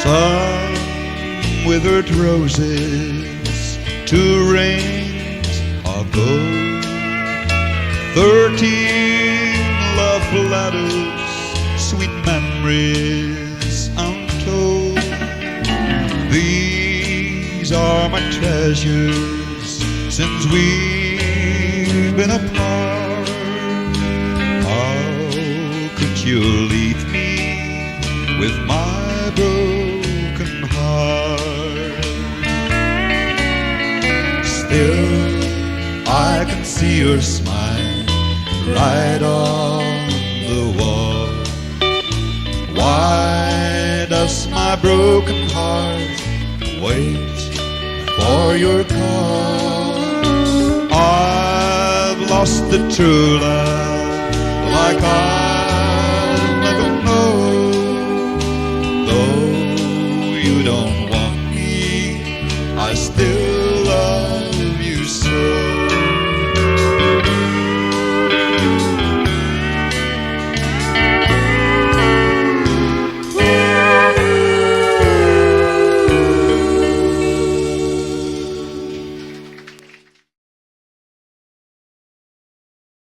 Some withered roses, 2 rings of gold, 13 love letters, sweet memories untold. These are my treasures since we've been apart. How could you leave me with my broken heart? Still, I can see your smile right on the wall. Why does my broken heart wait for your call? I've lost the true love like I'll never know. Though you don't want me, I still